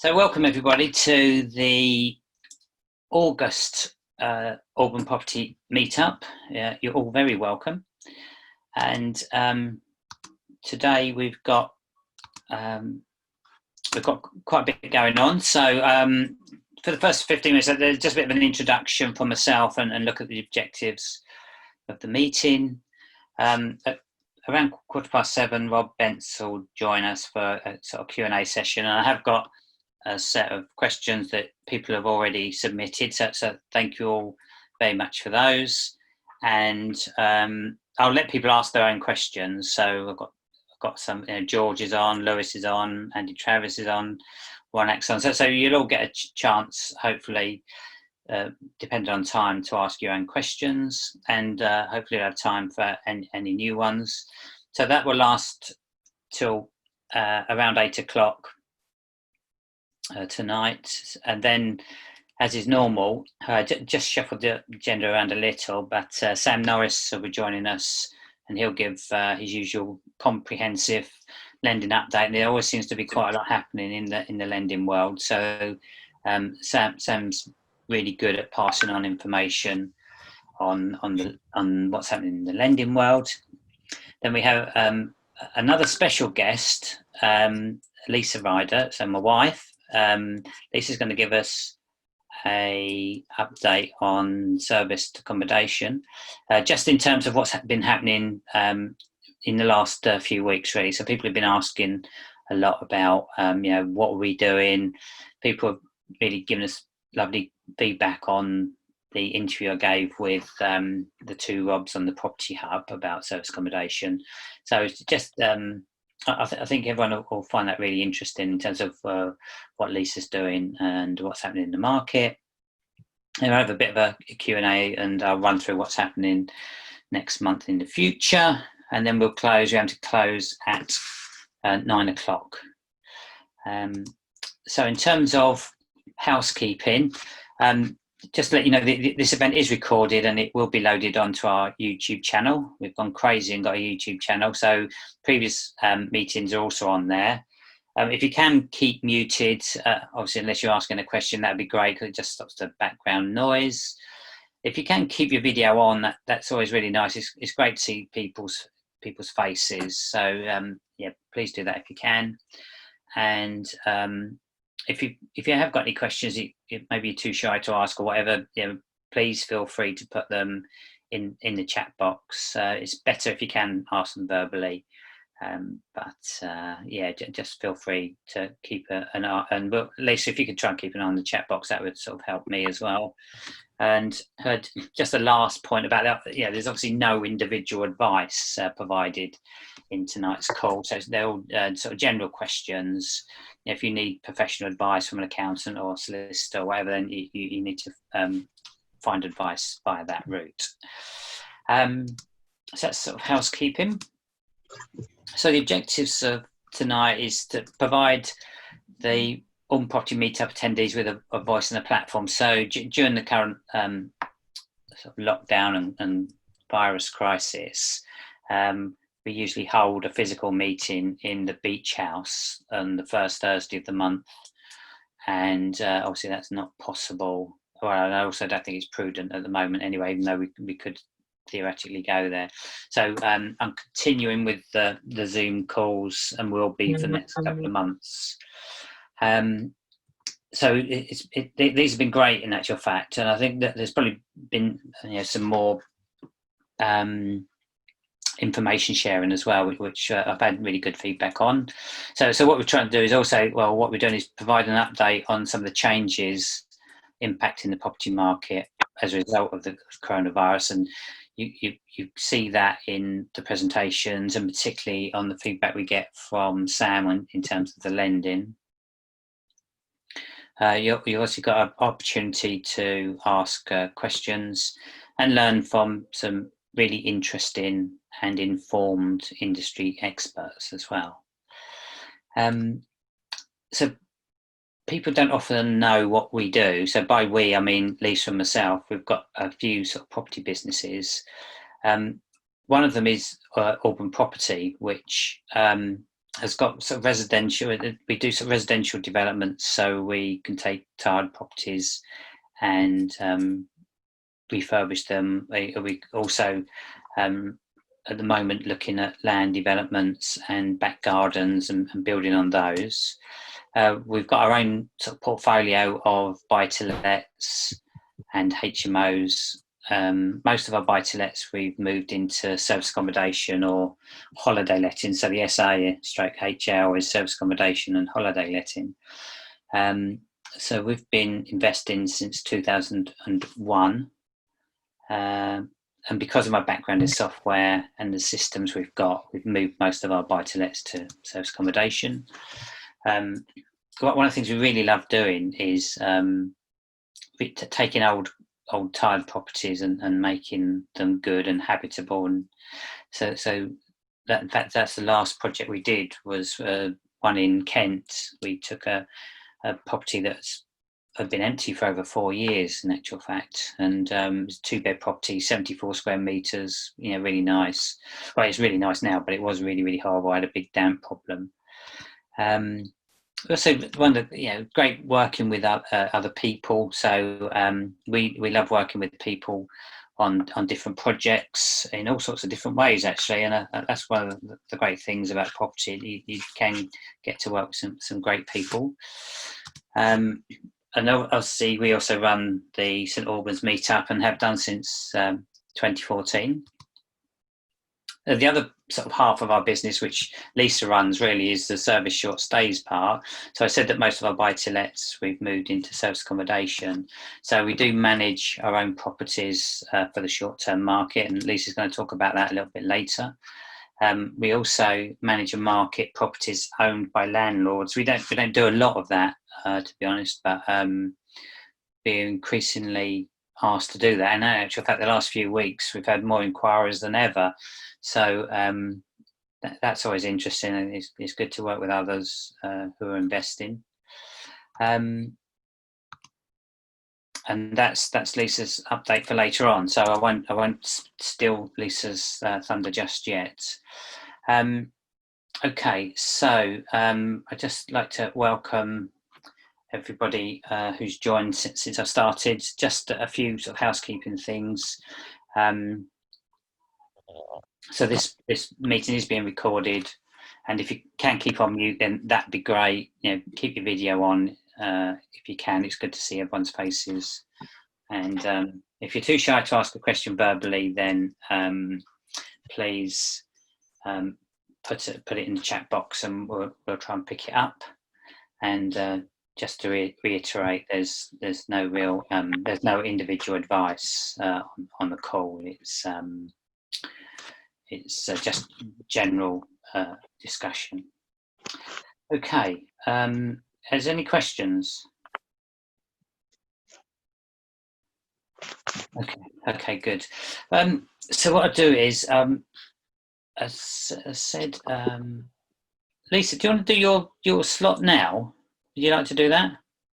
So welcome everybody to the August Alban Property Meetup. You're all very welcome. And today we've got quite a bit going on. So for the first 15 minutes, there's just a bit of an introduction from myself and look at the objectives of the meeting. At around 7:15, Rob BENCE will join us for a sort of Q&A session. And I have got a set of questions that people have already submitted, so thank you all very much for those. And I'll let people ask their own questions. So I've got some, George is on, Lewis is on, Andy Travis is on, Ron X on. So you'll all get a chance, hopefully, depending on time, to ask your own questions, and hopefully you'll have time for any new ones. So that will last till around 8 o'clock tonight, and then, as is normal, just shuffle the agenda around a little, but Sam Norris will be joining us, and he'll give his usual comprehensive lending update. And there always seems to be quite a lot happening in the lending world, so Sam's really good at passing on information on what's happening in the lending world. Then we have another special guest, Lisa Ryder, so my wife. Lisa's going to give us a update on serviced accommodation, just in terms of what's been happening in the last few weeks, really. So people have been asking a lot about, what are we doing? People have really given us lovely feedback on the interview I gave with the two Robs on the Property Hub about service accommodation. So it's just I think everyone will find that really interesting in terms of what Lisa's doing and what's happening in the market. And I have a bit of a Q&A, and I'll run through what's happening next month in the future, and then we'll close. We have to close at 9 o'clock. So in terms of housekeeping, just to let you know, this event is recorded and it will be loaded onto our YouTube channel. We've gone crazy and got a YouTube channel, so previous meetings are also on there. If you can keep muted, obviously unless you're asking a question, that'd be great, because it just stops the background noise. If you can keep your video on, that's always really nice. It's great to see people's faces. So yeah, please do that if you can. And if you have got any questions, maybe you're too shy to ask or whatever, please feel free to put them in the chat box. It's better if you can ask them verbally, yeah, just feel free to keep an eye. And Lisa, if you could try and keep an eye on the chat box, that would sort of help me as well. And just a last point about that, there's obviously no individual advice provided in tonight's call, so they're all sort of general questions. If you need professional advice from an accountant or solicitor or whatever, then you need to find advice via that route. So that's sort of housekeeping. So the objectives of tonight is to provide the Alban Property Meetup attendees with a voice and a platform. So during the current sort of lockdown and virus crisis, we usually hold a physical meeting in the Beach House on the first Thursday of the month, and obviously that's not possible. Well, I also don't think it's prudent at the moment anyway, even though we could theoretically go there. So I'm continuing with the Zoom calls, and will be for the next couple of months. So these have been great in actual fact, and I think that there's probably been some more information sharing as well, which I've had really good feedback on. So what we're trying to do is also, what we're doing is provide an update on some of the changes impacting the property market as a result of the coronavirus, and you see that in the presentations, and particularly on the feedback we get from Sam in terms of the lending. You also got an opportunity to ask questions and learn from some really interesting and informed industry experts as well. So people don't often know what we do. So by we, I mean Lisa and myself. We've got a few sort of property businesses. One of them is Alban Property, which has got sort of residential. We do sort of residential developments, so we can take tiled properties and refurbish them. We also at the moment looking at land developments and back gardens and building on those. We've got our own sort of portfolio of buy-to-lets and HMOs. Most of our buy-to-lets we've moved into service accommodation or holiday letting. So the SA/HL is service accommodation and holiday letting. So we've been investing since 2001. And because of my background in software and the systems we've got, we've moved most of our buy-to-lets to service accommodation. One of the things we really love doing is taking old tiled properties and making them good and habitable. And so that's the last project we did, was one in Kent. We took a property that's had been empty for over 4 years, in actual fact, and it's a 2-bed property, 74 square meters. Really nice. Well, it's really nice now, but it was really, really horrible. I had a big damp problem. Also, one of the, great working with other people. So we love working with people on different projects in all sorts of different ways, actually, and that's one of the great things about property. You can get to work with some great people. And obviously, we also run the St Albans meetup and have done since 2014. The other sort of half of our business, which Lisa runs, really is the service short stays part. So I said that most of our buy-to-lets we've moved into service accommodation. So we do manage our own properties for the short-term market, and Lisa's going to talk about that a little bit later. We also manage and market properties owned by landlords. We don't do a lot of that, to be honest, but we're increasingly asked to do that. And in actual fact, the last few weeks we've had more inquiries than ever. So that's always interesting, and it's good to work with others who are investing. And that's Lisa's update for later on. So I won't steal Lisa's thunder just yet. Okay, so I'd just like to welcome everybody who's joined since I started. Just a few sort of housekeeping things. So this meeting is being recorded, and if you can keep on mute, then that'd be great. Keep your video on if you can. It's good to see everyone's faces. And if you're too shy to ask a question verbally, then please put it in the chat box, and we'll try and pick it up. And just to reiterate, there's no real there's no individual advice on the call. It's just general discussion. Okay. Has any questions? Okay, good. So what I'll do is, as I said, Lisa, do you want to do your slot now? Would you like to do that?